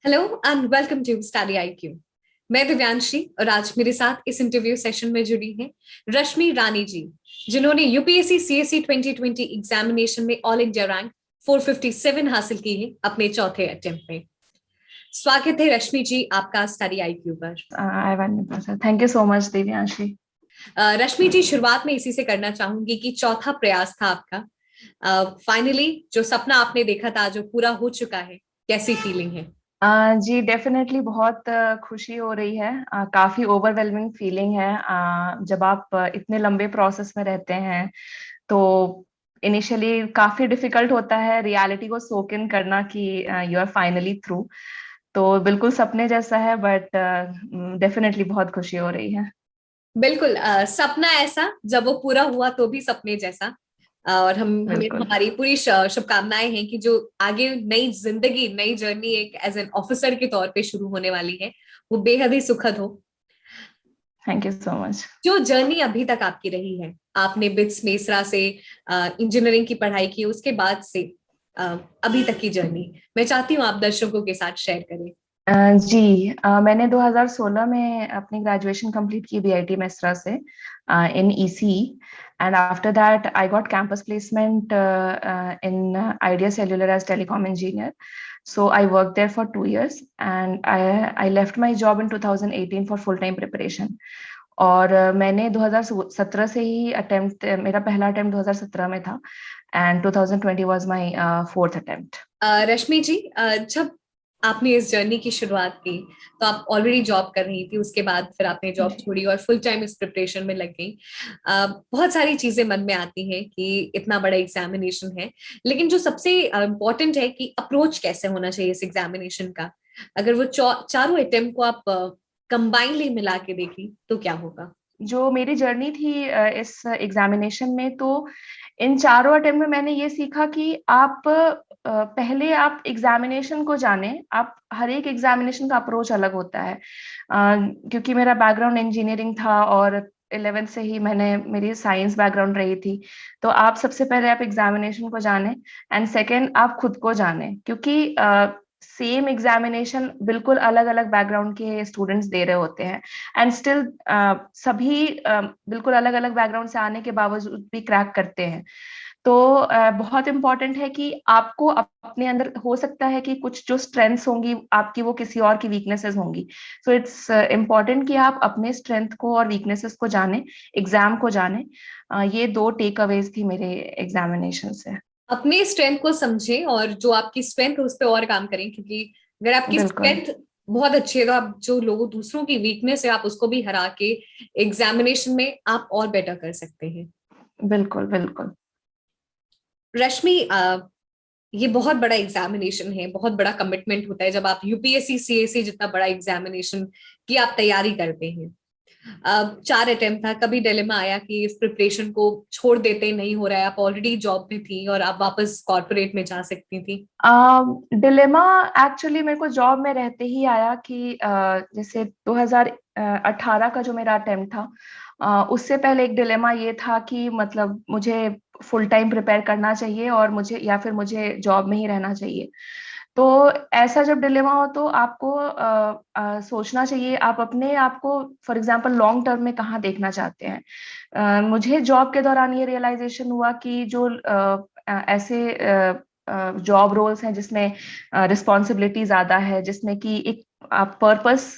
Hello and welcome to Study IQ. मैं दिव्यांशी और आज मेरे साथ इस इंटरव्यू सेशन में जुड़ी हैं रश्मि रानी जी, जिन्होंने यूपीएससी सीएससी 2020 एग्जामिनेशन में ऑल इंडिया रैंक 457 हासिल की है अपने चौथे अटेम्प्ट में। स्वागत है रश्मि जी आपका स्टडी आईक्यू पर। Thank you so much Divyanshi. Rashmi ji, शुरुआत में इसी से करना चाहूंगी कि चौथा प्रयास था आपका, फाइनली जो सपना आपने देखा था जो पूरा हो चुका है, कैसी फीलिंग है? जी डेफिनेटली बहुत खुशी हो रही है। काफी ओवरवेलमिंग फीलिंग है। जब आप इतने लंबे प्रोसेस में रहते हैं तो इनिशियली काफी डिफिकल्ट होता है रियलिटी को सोक इन करना कि यू आर फाइनली थ्रू। तो बिल्कुल सपने जैसा है, बट डेफिनेटली बहुत खुशी हो रही है। बिल्कुल, सपना ऐसा जब वो पूरा हुआ तो भी सपने जैसा। और हम हमें बिल्कुल। हमारी पूरी शुभकामनाएं हैं कि जो आगे नई जिंदगी, नई जर्नी एक एज एन ऑफिसर के तौर पे शुरू होने वाली है वो बेहद ही सुखद हो। Thank you so much. जो जर्नी अभी तक आपकी रही है, आपने बिट्स मेसरा से इंजीनियरिंग की पढ़ाई की, उसके बाद से अभी तक की जर्नी मैं चाहती हूँ आप दर्शकों के साथ शेयर करें। जी, मैंने 2016 में अपनी ग्रेजुएशन कंप्लीट की बीआईटी मेसरा से in EC. And after that I got campus placement in Idea cellular as telecom engineer. So I worked there for 2 years and I left my job in 2018 for full time preparation. और मैंने 2017 से ही attempt, मेरा पहला attempt 2017 में था and 2020 was my fourth attempt. Rashmi ji, जब आपने इस जर्नी की शुरुआत की तो आप ऑलरेडी जॉब कर रही थी, उसके बाद फिर आपने जॉब छोड़ी और फुल टाइम इस प्रिपरेशन में लग गई। बहुत सारी चीजें मन में आती हैं कि इतना बड़ा एग्जामिनेशन है, लेकिन जो सबसे इम्पोर्टेंट है कि अप्रोच कैसे होना चाहिए इस एग्जामिनेशन का। अगर वो चारों अटेम्प्ट को आप कंबाइनली मिला के देखें तो क्या होगा? जो मेरी जर्नी थी इस एग्जामिनेशन में, तो इन चारों अटेम्प्ट में मैंने ये सीखा कि आप पहले आप एग्जामिनेशन को जानें. आप हर एक एग्जामिनेशन का अप्रोच अलग होता है. क्योंकि मेरा बैकग्राउंड इंजीनियरिंग था और 11th से ही मेरी साइंस बैकग्राउंड रही थी. तो आप सबसे पहले आप एग्जामिनेशन को जानें एंड सेकेंड आप खुद को जानें, क्योंकि सेम एग्जामिनेशन बिल्कुल अलग अलग बैकग्राउंड के स्टूडेंट्स दे रहे होते हैं. एंड स्टिल सभी बिल्कुल अलग अलग बैकग्राउंड से आने के बावजूद भी क्रैक करते हैं. तो बहुत इम्पोर्टेंट है कि आपको अपने अंदर, हो सकता है कि कुछ जो स्ट्रेंथ्स होंगी आपकी वो किसी और की वीकनेसेस होंगी. सो इट्स इम्पोर्टेंट कि आप अपने स्ट्रेंथ को और वीकनेसेस को जानें, एग्जाम को जानें. ये दो टेक अवेज थी मेरे एग्जामिनेशन से. अपने स्ट्रेंथ को समझें और जो आपकी स्ट्रेंथ है उस पर और काम करें, क्योंकि अगर आपकी बिल्कुल. स्ट्रेंथ बहुत अच्छी है तो आप जो लोगों दूसरों की वीकनेस है आप उसको भी हरा के एग्जामिनेशन में आप और बेटर कर सकते हैं। बिल्कुल. बिल्कुल. रश्मि, ये बहुत बड़ा एग्जामिनेशन है, बहुत बड़ा कमिटमेंट होता है जब आप यूपीएससी सीएससी जितना बड़ा एग्जामिनेशन की आप तैयारी करते हैं। चार अटेम्प्ट था, कभी डिलेमा आया कि इस प्रिपरेशन को छोड़ देते, नहीं हो रहा है, आप ऑलरेडी जॉब में थी और आप वापस कॉर्पोरेट में जा सकती थी? डिलेमा एक्चुअली मेरे को जॉब में रहते ही आया कि जैसे 2018 का जो मेरा अटेम्प्ट था, उससे पहले एक डिलेमा ये था कि मतलब मुझे फुल टाइम प्रिपेयर करना चाहिए और मुझे, या फिर मुझे जॉब में ही रहना चाहिए. तो ऐसा जब डिलेमा हो तो आपको सोचना चाहिए आप अपने आप को फॉर एग्जांपल लॉन्ग टर्म में कहाँ देखना चाहते हैं. मुझे जॉब के दौरान ये रियलाइजेशन हुआ कि जो ऐसे जॉब रोल्स हैं जिसमें रिस्पॉन्सिबिलिटी ज्यादा है, जिसमें कि एक आप पर्पस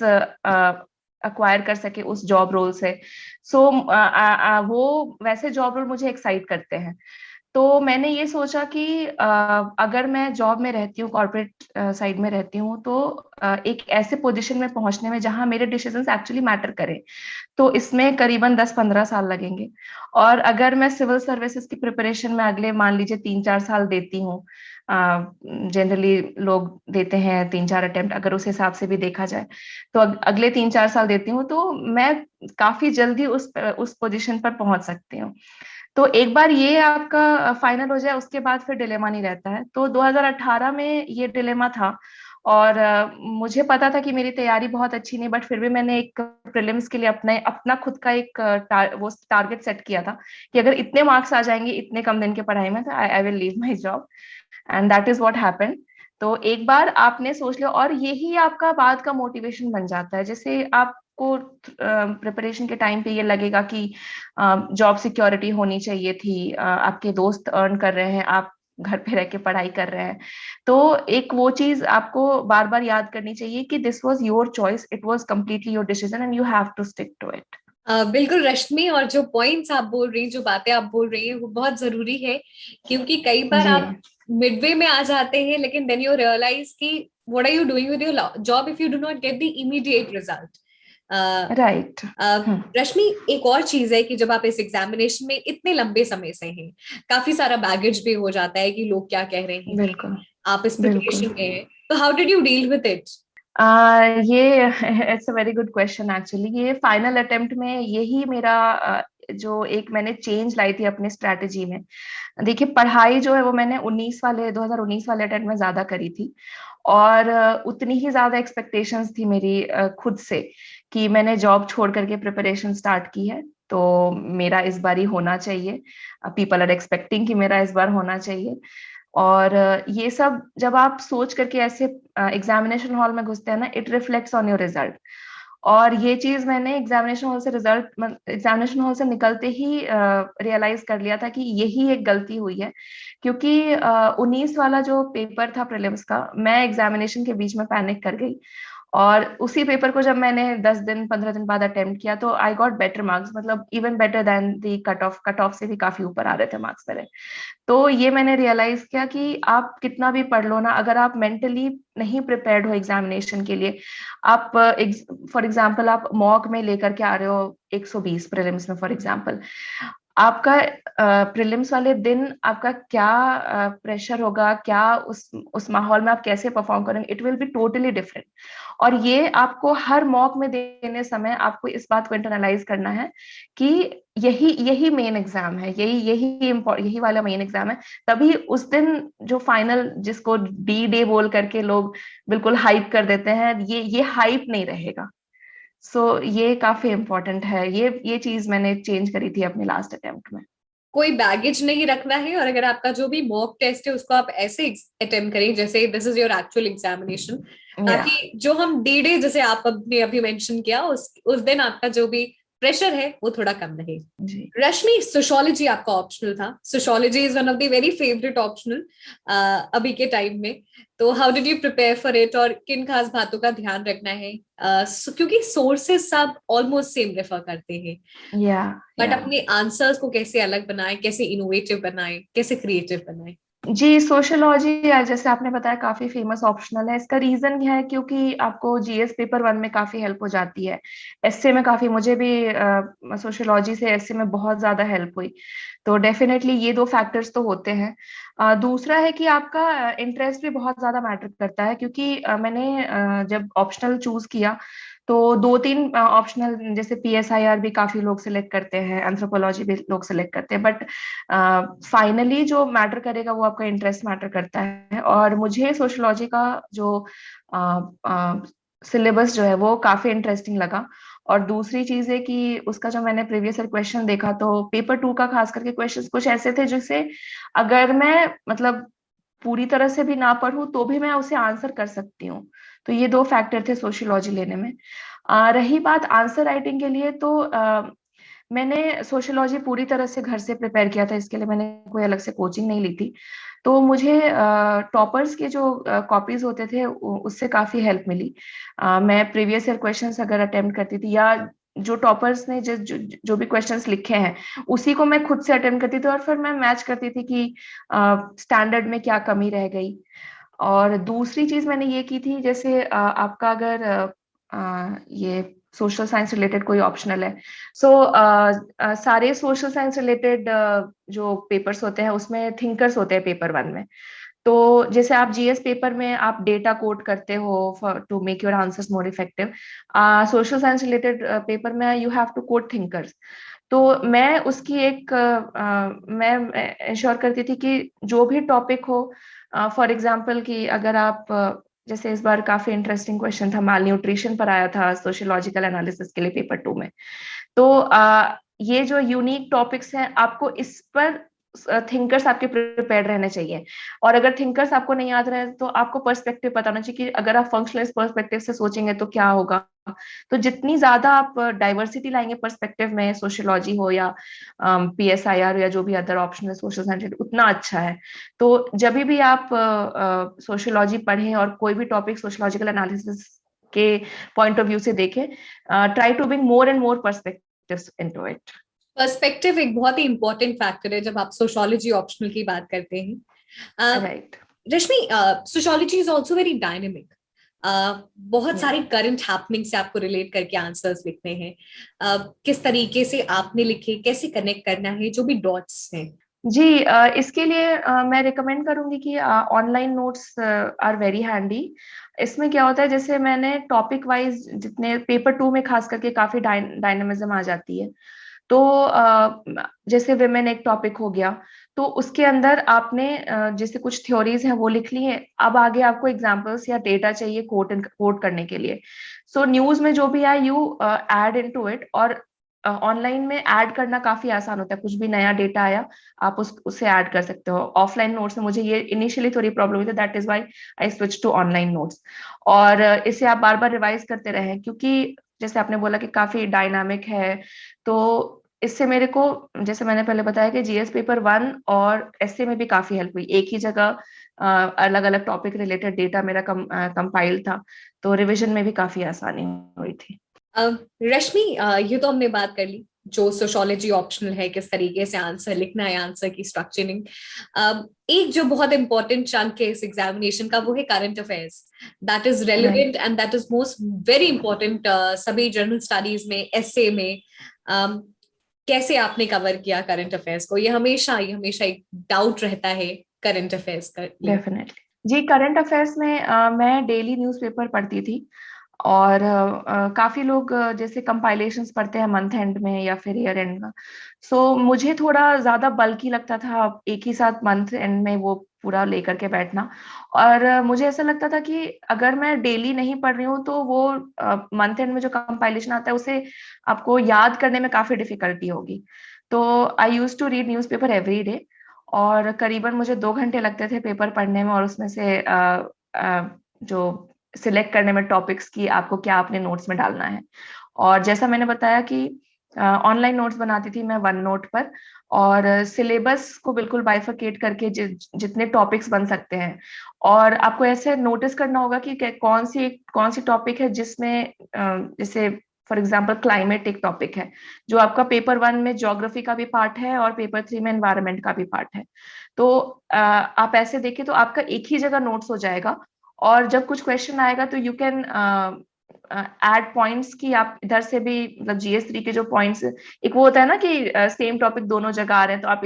अक्वायर कर सके उस जॉब रोल से. सो वो वैसे जॉब रोल मुझे एक्साइट करते हैं. तो मैंने ये सोचा कि अगर मैं जॉब में रहती हूँ, कॉर्पोरेट साइड में रहती हूँ, तो एक ऐसे पोजीशन में पहुंचने में जहां मेरे डिसीजंस एक्चुअली मैटर करें, तो इसमें करीबन 10-15 साल लगेंगे. और अगर मैं सिविल सर्विसेज की प्रिपरेशन में अगले मान लीजिए 3-4 साल देती हूँ, जनरली लोग देते हैं 3-4 अटेम्प्ट, अगर उस हिसाब से भी देखा जाए तो अगले 3-4 साल देती हूँ तो मैं काफी जल्दी उस पोजीशन पर पहुंच सकती हूँ. तो एक बार ये आपका फाइनल हो जाए उसके बाद फिर डिलेमा नहीं रहता है. तो 2018 में ये डिलेमा था और मुझे पता था कि मेरी तैयारी बहुत अच्छी नहीं, बट फिर भी मैंने एक प्रीलिम्स के लिए अपना खुद का एक वो टारगेट सेट किया था कि अगर इतने मार्क्स आ जाएंगे इतने कम दिन के पढ़ाई में तो I will leave my job. And that is what happened. तो एक बार आपने सोच लिया और यही आपका बाद का मोटिवेशन बन जाता है। जैसे आपको प्रिपरेशन के टाइम पे ये लगेगा कि जॉब सिक्योरिटी होनी चाहिए थी, आपके दोस्त अर्न कर रहे हैं, आप घर पे रह के पढ़ाई कर रहे हैं, तो एक वो चीज आपको बार बार याद करनी चाहिए कि this was your choice, it was completely your decision and you have to stick to it. बिल्कुल रश्मि, और जो पॉइंट्स आप बोल रही हैं, जो बातें आप बोल रही हैं, वो बहुत जरूरी है, क्योंकि कई बार जी, आप मिडवे में आ जाते हैं, लेकिन देन यू रियलाइज कि what are you doing with your job if you do not get the immediate result. Right. Rashmi, एक और चीज है कि जब आप इस एग्जामिनेशन में इतने लंबे समय से हैं, काफी सारा बैगेज भी हो जाता है कि लोग क्या कह रहे हैं, बिल्कुल आप इस बिल्कुल। प्रिपरेशन में हैं, तो how did you deal with it? Yeah it's a very good question actually. ये फाइनल अटेम्प्ट में यही मेरा जो एक मैंने चेंज लाई थी अपने स्ट्रैटेजी में। देखिए, पढ़ाई जो है वो मैंने 2019 वाले अटेम्प्ट में ज्यादा करी थी, और उतनी ही ज्यादा एक्सपेक्टेशंस थी मेरी खुद से कि मैंने जॉब छोड़ करके प्रिपरेशन स्टार्ट की है, तो मेरा इस बार ही होना चाहिए। पीपल आर एक्सपेक्टिंग कि मेरा इस बार होना चाहिए। और ये सब जब आप सोच करके ऐसे एग्जामिनेशन हॉल में घुसते हैं ना, it reflects on your result. और ये चीज मैंने एग्जामिनेशन हॉल से निकलते ही रियलाइज कर लिया था कि यही एक गलती हुई है, क्योंकि 19 वाला जो पेपर था प्रीलिम्स का, मैं एग्जामिनेशन के बीच में पैनिक कर गई। और उसी पेपर को जब मैंने 10 दिन 15 दिन बाद अटेम्प्ट किया, तो आई गॉट बेटर मार्क्स, मतलब इवन बेटर देन दी कट ऑफ से भी काफी ऊपर आ रहे थे मार्क्स मेरे। तो ये मैंने रियलाइज किया कि आप कितना भी पढ़ लो ना, अगर आप मेंटली नहीं प्रिपेयर्ड हो एग्जामिनेशन के लिए, आप फॉर एग्जांपल आप मॉक में लेकर के आ रहे हो 120 प्रीलिम्स में फॉर एग्जांपल, आपका प्रीलिम्स वाले दिन आपका क्या प्रेशर होगा, क्या उस माहौल में आप कैसे परफॉर्म करेंगे, it will be totally different. और ये आपको हर मॉक में देने समय आपको इस बात को इंटरनलाइज करना है कि यही यही मेन एग्जाम है, यही वाला मेन एग्जाम है। तभी उस दिन जो फाइनल, जिसको डी डे बोल करके लोग बिल्कुल हाइप कर देते हैं, ये हाइप नहीं रहेगा। सो ये काफी इम्पोर्टेंट है। ये चीज मैंने चेंज करी थी अपने लास्ट अटेम्प्ट में। कोई बैगेज नहीं रखना है, और अगर आपका जो भी मॉक टेस्ट है उसको आप ऐसे अटेम्प्ट करें जैसे this is your actual examination, या ताकि जो हम डी डे, जैसे आप ने अभी मेंशन किया, उस दिन आपका जो भी प्रेशर है वो थोड़ा कम रहे। जी। रश्मि, सोशोलॉजी आपका ऑप्शनल था। Sociology is one of the very favourite optional अभी के टाइम में। तो how did you prepare for it, और किन खास बातों का ध्यान रखना है? क्योंकि सोर्सेस सब ऑलमोस्ट सेम रेफर करते हैं, या बट या अपने आंसर्स को कैसे अलग बनाए, कैसे इनोवेटिव बनाए, कैसे क्रिएटिव बनाए? जी, सोशियोलॉजी जैसे आपने बताया काफी फेमस ऑप्शनल है। इसका रीजन है क्योंकि आपको जीएस पेपर वन में काफी हेल्प हो जाती है, एसए में काफी, मुझे भी सोशियोलॉजी से एसए में बहुत ज्यादा हेल्प हुई। तो डेफिनेटली ये दो फैक्टर्स तो होते हैं। दूसरा है कि आपका इंटरेस्ट भी बहुत ज्यादा मैटर करता है, क्योंकि मैंने जब ऑप्शनल चूज किया तो 2-3 ऑप्शनल, जैसे पीएसआईआर भी काफी लोग सिलेक्ट करते हैं, एंथ्रोपोलॉजी भी लोग सिलेक्ट करते हैं, बट फाइनली जो मैटर करेगा वो आपका इंटरेस्ट मैटर करता है। और मुझे सोशियोलॉजी का जो सिलेबस जो है वो काफी इंटरेस्टिंग लगा। और दूसरी चीज है कि उसका जो मैंने प्रीवियस ईयर क्वेश्चन देखा, तो पेपर टू का खास करके क्वेश्चंस कुछ ऐसे थे जिसे अगर मैं मतलब पूरी तरह से भी ना पढूं तो भी मैं उसे आंसर कर सकती हूँ। तो ये दो फैक्टर थे सोशियोलॉजी लेने में। रही बात आंसर राइटिंग के लिए, तो मैंने सोशियोलॉजी पूरी तरह से घर से प्रिपेयर किया था, इसके लिए मैंने कोई अलग से कोचिंग नहीं ली थी। तो मुझे टॉपर्स के जो कॉपीज होते थे उससे काफी हेल्प मिली। मैं प्रीवियस ईयर क्वेश्चंस अगर अटेम्प्ट करती थी, या जो टॉपर्स ने जो भी क्वेश्चंस लिखे हैं उसी को मैं खुद से अटेम्प्ट करती थी, और फिर मैं मैच करती थी कि स्टैंडर्ड में क्या कमी रह गई। और दूसरी चीज मैंने ये की थी, जैसे आपका अगर ये सोशल साइंस रिलेटेड कोई ऑप्शनल है, सो सारे सोशल साइंस रिलेटेड जो पेपर्स होते हैं उसमें थिंकर्स होते हैं पेपर वन में। तो जैसे आप जीएस पेपर में आप डेटा कोड करते हो to make your answers more effective, social science related paper में you have to code thinkers. तो मैं उसकी एक मैं इंश्योर करती थी कि जो भी टॉपिक हो, फॉर एग्जांपल कि अगर आप जैसे इस बार काफी इंटरेस्टिंग क्वेश्चन था, माल न्यूट्रिशन पर आया था सोशियोलॉजिकल एनालिसिस के लिए पेपर टू में। तो ये जो यूनिक टॉपिक्स हैं, आपको इस पर थिंकर्स आपके प्रिपेयर्ड रहने चाहिए। और अगर थिंकर्स आपको नहीं याद रहे तो आपको पर्सपेक्टिव पता होना चाहिए कि अगर आप फंक्शनलिस्ट पर्सपेक्टिव से सोचेंगे तो क्या होगा। तो जितनी ज्यादा आप डाइवर्सिटी लाएंगे पर्सपेक्टिव में, सोशियोलॉजी हो या PSIR या जो भी अदर ऑप्शन है सोशल साइंस, उतना अच्छा है। तो जब भी आप सोशियोलॉजी पढ़ें और कोई भी टॉपिक सोशियोलॉजिकल एनालिसिस के पॉइंट ऑफ व्यू से देखें, try to bring more and more perspectives into it. Perspective एक बहुत ही इंपॉर्टेंट फैक्टर है जब आप सोशियोलॉजी ऑप्शनल की बात करते हैं। Right. Rashmi, sociology is also very dynamic. बहुत सारी करंट हैपनिंग से आपको रिलेट करके आंसर्स लिखने हैं। किस तरीके से आपने लिखे, कैसे कनेक्ट करना है, जो भी डॉट्स हैं। जी, इसके लिए मैं रिकमेंड करूंगी कि online notes are very handy. इसमें क्या होता है, जैसे मैंने टॉपिक वाइज जितने पेपर 2 में खास करके काफी डायनेमिज्म आ जाती है। तो जैसे विमेन एक टॉपिक हो गया, तो उसके अंदर आपने जैसे कुछ थ्योरीज हैं वो लिख ली है, अब आगे आपको एग्जांपल्स या डेटा चाहिए कोट करने के लिए। सो न्यूज में जो भी आए यू ऐड इनटू इट। और ऑनलाइन में ऐड करना काफी आसान होता है, कुछ भी नया डेटा आया आप उसे ऐड कर सकते हो। ऑफलाइन नोट्स में मुझे ये इनिशियली थोड़ी प्रॉब्लम हुई थी, that is why I switch to online notes. और इसे आप बार बार रिवाइज करते रहें, क्योंकि जैसे आपने बोला कि काफी डायनामिक है। तो इससे मेरे को, जैसे मैंने पहले बताया कि GS पेपर 1 और एसए में भी काफी हेल्प हुई, एक ही जगह अलग अलग टॉपिक रिलेटेड डेटा मेरा कंपाइल था, तो रिवीजन में भी काफी आसानी हुई थी। रश्मि, ये तो हमने बात कर ली जो सोशियोलॉजी ऑप्शनल है, किस तरीके से आंसर लिखना है, आंसर की स्ट्रक्चरिंग। एक जो बहुत इंपॉर्टेंट चंक है इस एग्जामिनेशन का, वो है current affairs. That is relevant and that is most very important सभी जनरल स्टडीज में, एसए में। कैसे आपने कवर किया करंट अफेयर्स को? ये हमेशा एक डाउट रहता है करंट अफेयर्स का। डेफिनेटली जी, करंट अफेयर्स में मैं डेली न्यूज़पेपर पढ़ती थी। और काफी लोग जैसे कंपाइलेशंस पढ़ते हैं मंथ एंड में या फिर ईयर एंड में। सो मुझे थोड़ा ज्यादा बल्कि लगता था एक ही साथ मंथ एंड में वो पूरा लेकर के बैठना। और मुझे ऐसा लगता था कि अगर मैं डेली नहीं पढ़ रही हूँ तो वो मंथ एंड में जो कंपाइलेशन आता है उसे आपको याद करने में काफी डिफिकल्टी होगी। तो I use to read newspaper every day. और करीबन मुझे 2 घंटे लगते थे पेपर पढ़ने में, और उसमें से जो सिलेक्ट करने में टॉपिक्स की आपको क्या अपने नोट्स में डालना है। और जैसा मैंने बताया कि ऑनलाइन नोट्स बनाती थी मैं वन नोट पर, और सिलेबस को बिल्कुल बाइफरकेट करके जितने टॉपिक्स बन सकते हैं। और आपको ऐसे नोटिस करना होगा कि कौन सी टॉपिक है जिसमें जैसे फॉर एग्जाम्पल क्लाइमेट एक टॉपिक है जो आपका पेपर 1 में ज्योग्राफी का भी पार्ट है और पेपर 3 में एनवायरनमेंट का भी पार्ट है। तो आप ऐसे देखें तो आपका एक ही जगह नोट्स हो जाएगा। और जब कुछ क्वेश्चन आएगा तो यू कैन ऐड पॉइंट्स की, आप इधर से भी मतलब GS3 के जो पॉइंट्स, एक वो होता है ना कि सेम टॉपिक दोनों जगह आ रहे हैं तो आप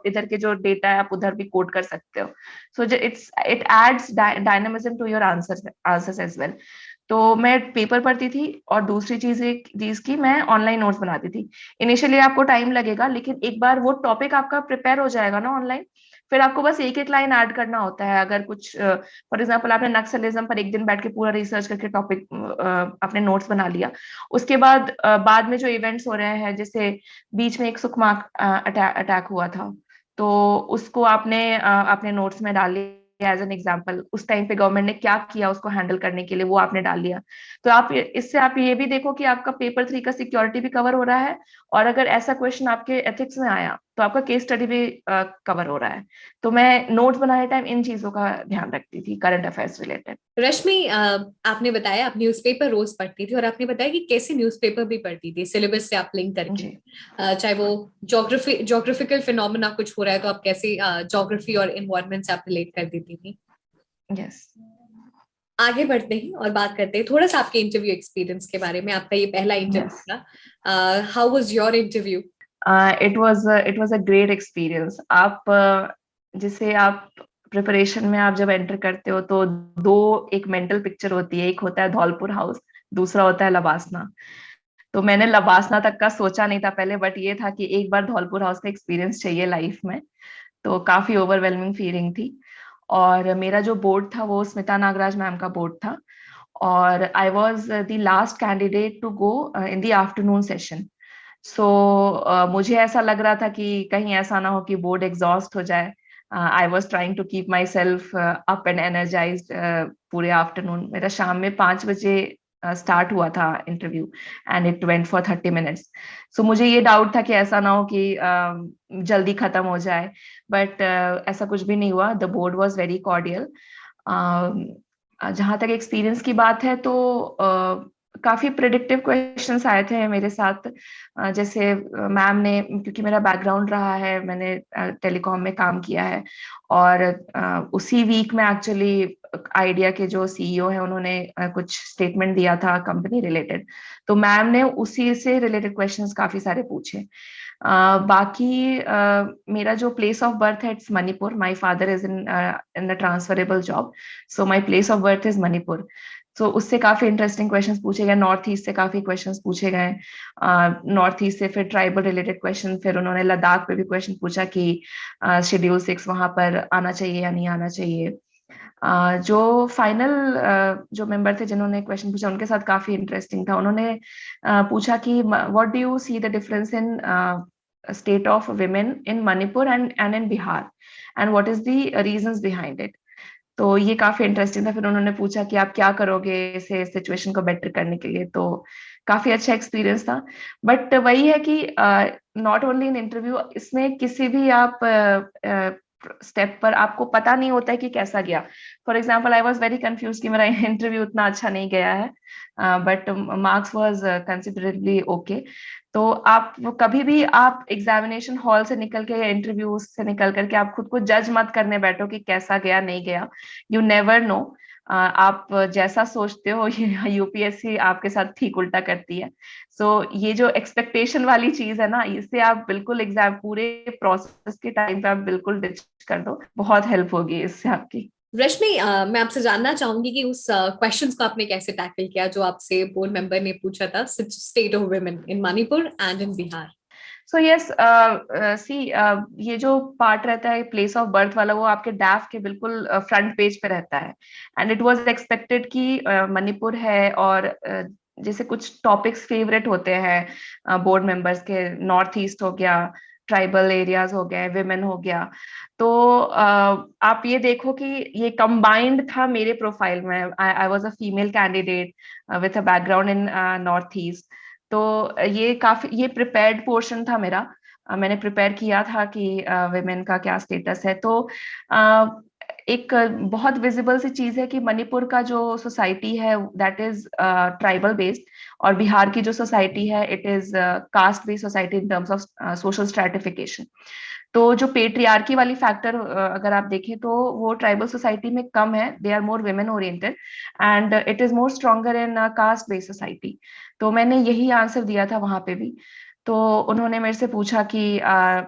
इधर के जो डेटा है आप उधर भी कोड कर सकते हो। So it adds dynamism to your answers as well. तो मैं पेपर पढ़ती थी, और दूसरी चीज की मैं ऑनलाइन नोट्स बनाती थी। इनिशियली आपको टाइम लगेगा, लेकिन एक बार वो टॉपिक आपका प्रिपेयर हो जाएगा ना ऑनलाइन, फिर आपको बस एक एक लाइन ऐड करना होता है। अगर कुछ फॉर एग्जाम्पल आपने नक्सलिज्म पर एक दिन बैठ के पूरा रिसर्च करके टॉपिक अपने नोट्स बना लिया, उसके बाद बाद में जो इवेंट्स हो रहे हैं, जैसे बीच में एक सुकमा अटैक हुआ था, तो उसको आपने अपने नोट्स में डाल लिया एज एन एग्जाम्पल। उस टाइम पे गवर्नमेंट ने क्या किया उसको हैंडल करने के लिए, वो आपने डाल लिया। तो आप इससे आप ये भी देखो कि आपका पेपर 3 का सिक्योरिटी भी कवर हो रहा है, और अगर ऐसा क्वेश्चन आपके एथिक्स में आया तो आपका केस स्टडी भी कवर हो रहा है। तो मैं नोट्स बनाने टाइम इन चीजों का ध्यान रखती थी करंट अफेयर्स रिलेटेड। रश्मि, आपने बताया आप न्यूज़पेपर रोज पढ़ती थी, और आपने बताया कि कैसे न्यूज़पेपर भी पढ़ती थी सिलेबस से आप लिंक करके। जी। चाहे वो ज्योग्राफिकल फिनोमेना कुछ हो रहा है तो आप कैसे ज्योग्राफी और एनवायरनमेंट से आप रिलेट कर देती थी। यस। आगे बढ़ते हैं और बात करते हैं थोड़ा सा आपके इंटरव्यू एक्सपीरियंस के बारे में। आपका ये पहला यस। इंटरव्यू था, how was your interview? It was a great experience. आप जिसे आप प्रिपरेशन में आप जब एंटर करते हो तो दो एक मेंटल पिक्चर होती है, एक होता है धौलपुर हाउस, दूसरा होता है लबासना। तो मैंने लबासना तक का सोचा नहीं था पहले, बट ये था कि एक बार धौलपुर हाउस का एक्सपीरियंस चाहिए लाइफ में। तो काफी ओवरवेलमिंग फीलिंग थी। और मेरा जो बोर्ड था वो स्मिता नागराज मैम का बोर्ड था, और I was the last candidate to go in the afternoon session. मुझे ऐसा लग रहा था कि कहीं ऐसा ना हो कि बोर्ड एग्जॉस्ट हो जाए। I was trying to keep myself up and energise afternoon आफ्टरनून। मेरा शाम में 5 बजे स्टार्ट हुआ था interview, and it went for 30 minutes. So मुझे ये डाउट था कि ऐसा ना हो कि जल्दी खत्म हो जाए, बट ऐसा कुछ भी नहीं हुआ। The board was very cordial. जहाँ तक एक्सपीरियंस की बात है तो काफी प्रिडिक्टिव क्वेश्चंस आए थे मेरे साथ। जैसे मैम ने, क्योंकि मेरा बैकग्राउंड रहा है, मैंने टेलीकॉम में काम किया है, और उसी वीक में एक्चुअली आइडिया के जो सीईओ है उन्होंने कुछ स्टेटमेंट दिया था कंपनी रिलेटेड। तो मैम ने उसी से रिलेटेड क्वेश्चंस काफी सारे पूछे। बाकी मेरा जो प्लेस ऑफ बर्थ है, it's Manipur. My father is in the transferable job, so my place of birth is Manipur. तो उससे काफी इंटरेस्टिंग क्वेश्चंस पूछे गए। नॉर्थ ईस्ट से काफी क्वेश्चंस पूछे गए। नॉर्थ ईस्ट से फिर ट्राइबल रिलेटेड क्वेश्चन, फिर उन्होंने लद्दाख पे भी क्वेश्चन पूछा कि शेड्यूल 6 वहां पर आना चाहिए या नहीं आना चाहिए। जो फाइनल जो मेंबर थे जिन्होंने क्वेश्चन पूछा, उनके साथ काफी इंटरेस्टिंग था। उन्होंने पूछा कि what do you see the difference in state of women in Manipur and in Bihar, and what is the reasons behind it. तो ये काफी इंटरेस्टिंग था। फिर उन्होंने पूछा कि आप क्या करोगे इसे सिचुएशन को बेटर करने के लिए। तो काफी अच्छा एक्सपीरियंस था। बट वही है कि नॉट ओनली इन इंटरव्यू, इसमें किसी भी आप स्टेप पर आपको पता नहीं होता है कि कैसा गया। For example, I was very confuse कि मेरा इंटरव्यू उतना अच्छा नहीं गया है, but marks was considerably okay. तो आप कभी भी आप एग्जामिनेशन हॉल से निकल के या इंटरव्यू से निकल करके आप खुद को जज मत करने बैठो कि कैसा गया नहीं गया। You never know. आप जैसा सोचते हो यूपीएससी आपके साथ ठीक उल्टा करती है। सो ये जो एक्सपेक्टेशन वाली चीज है ना, इससे आप बिल्कुल एग्जाम पूरे प्रोसेस के टाइम पे आप बिल्कुल डिच कर दो, बहुत हेल्प होगी इससे आपकी। रश्मि, मैं आपसे जानना चाहूंगी कि उस क्वेश्चंस को आपने कैसे टैकल किया जो आपसे बोर्ड मेंबर ने पूछा था, state of women in Manipur and in Bihar. So yes, see, ये जो पार्ट रहता है प्लेस ऑफ बर्थ वाला, वो आपके डैफ के बिल्कुल फ्रंट पेज पे रहता है। एंड इट वाज एक्सपेक्टेड कि मणिपुर है, और जैसे कुछ टॉपिक्स फेवरेट होते हैं बोर्ड मेंबर्स के, नॉर्थ ईस्ट हो गया, ट्राइबल एरियाज हो गए, विमेन हो गया। तो आप ये देखो कि ये कंबाइंड था मेरे प्रोफाइल में। I was a female candidate with a background in north east. तो ये काफी, ये प्रिपेयर्ड पोर्शन था मेरा। मैंने प्रिपेयर किया था कि विमेन का क्या स्टेटस है। तो अ, एक बहुत विजिबल सी चीज है कि मणिपुर का जो सोसाइटी है दैट इज ट्राइबल बेस्ड, और बिहार की जो सोसाइटी है it is cast based society in terms of social stratification. तो जो पेट्रियार्की वाली फैक्टर अगर आप देखें तो वो ट्राइबल सोसाइटी में कम है। They are more women oriented, and it is more stronger in caste based society. तो मैंने यही आंसर दिया था वहां पे भी। तो उन्होंने मेरे से पूछा कि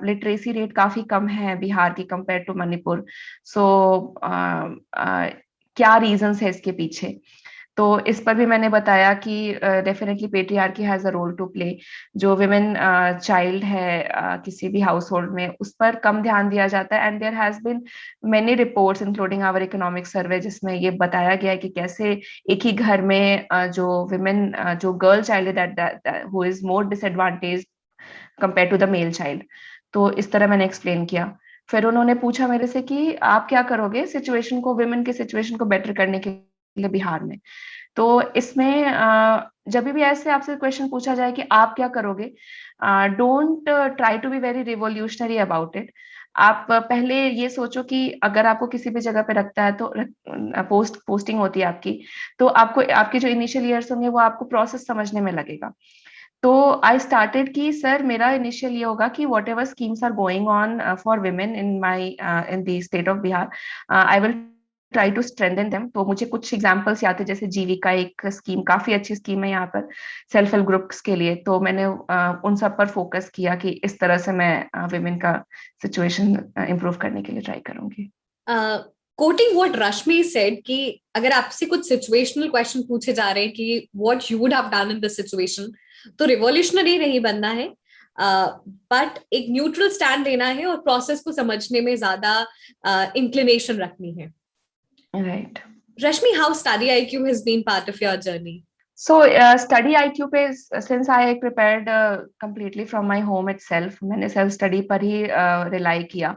लिटरेसी रेट काफी कम है बिहार की कंपेयर टू मणिपुर। सो क्या रीजंस है इसके पीछे। तो इस पर भी मैंने बताया कि definitely patriarchy has a role to play. जो विमेन चाइल्ड है किसी भी हाउस होल्ड में, उस पर कम ध्यान दिया जाता है। And there has been many reports including our economic survey, जिसमें ये बताया गया है कि कैसे एक ही घर में जो विमेन, जो गर्ल चाइल्ड है that who is more disadvantage compare to the male child. तो इस तरह मैंने एक्सप्लेन किया। फिर उन्होंने पूछा मेरे से कि आप क्या करोगे सिचुएशन को, विमेन की सिचुएशन को बेटर करने के लिए बिहार में। तो इसमें जब भी ऐसे आपसे क्वेश्चन पूछा जाए कि आप क्या करोगे, don't try to be very revolutionary about it. आप पहले ये सोचो कि अगर आपको किसी भी जगह पे रखता है तो पोस्टिंग होती है आपकी, तो आपको आपके जो इनिशियल ईयर्स होंगे वो आपको प्रोसेस समझने में लगेगा। तो आई स्टार्टेड कि सर मेरा इनिशियल ये होगा कि whatever schemes are going on for women in my in the state of Bihar, I will try to strengthen them. तो मुझे कुछ एग्जांपल्स याद है, जैसे जीविका एक स्कीम, काफी अच्छी स्कीम है यहाँ पर सेल्फ हेल्प ग्रुप्स के लिए। तो मैंने उन सब पर फोकस किया कि इस तरह से मैं विमेन का सिचुएशन इम्प्रूव करने के लिए ट्राई करूंगी। कोटिंग व्हाट रश्मि सेड कि अगर आपसे कुछ सिचुएशनल क्वेश्चन पूछे जा रहे हैं कि what you would have done in this situation, तो रिवॉल्यूशनरी नहीं बनना है, बट एक न्यूट्रल स्टैंड लेना है और प्रोसेस को समझने में ज्यादा इंक्लिनेशन रखनी है। Right. Rashmi, how study IQ has been part of your journey? So study IQ पे since I prepared completely from my home itself, मैंने self study पर ही rely किया।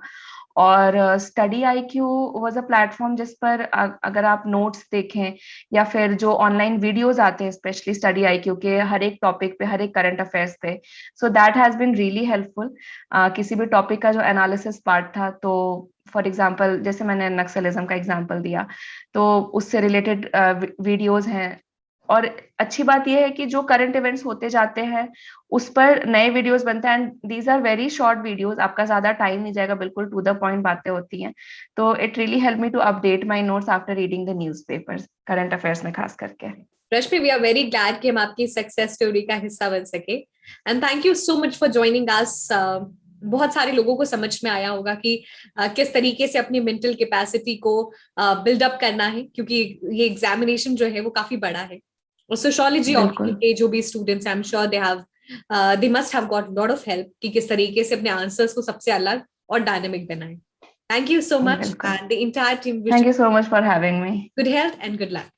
और study IQ was a platform जिस पर अगर आप नोट्स देखें या फिर जो ऑनलाइन वीडियोस आते हैं स्पेशली स्टडी IQ के हर एक टॉपिक पे, हर एक करंट अफेयर्स पे, so that has been really helpful. किसी भी टॉपिक का जो एनालिसिस पार्ट था, तो फॉर एग्जांपल जैसे मैंने नक्सलिज्म का एग्जांपल दिया, तो उससे रिलेटेड वीडियोस हैं। और अच्छी बात यह है कि जो करंट इवेंट्स होते जाते हैं उस पर नए वीडियोस बनते हैं, and these are very short videos, आपका ज्यादा टाइम नहीं जाएगा, बिल्कुल टू द पॉइंट बातें होती हैं। तो it really help me to update my notes after reading the newspapers, current affairs में खास करके। Rashmi, we are very glad कि हम आपकी सक्सेस स्टोरी का हिस्सा बन सके, and thank you so much for joining us. बहुत सारे लोगों को समझ में आया होगा कि किस तरीके से अपनी मेंटल कैपेसिटी को बिल्डअप करना है, क्योंकि ये एग्जामिनेशन जो है वो काफी बड़ा है। और सोशियोलॉजी ऑप्शन बिल्कुल के जो भी students, I am sure they must have got lot of help कि किस तरीके से अपने आंसर्स को सबसे अलग और डायनेमिक बनाए। थैंक यू सो मच, बिल्कुल। And the entire team wish thank you so much for having me. Good health and good luck.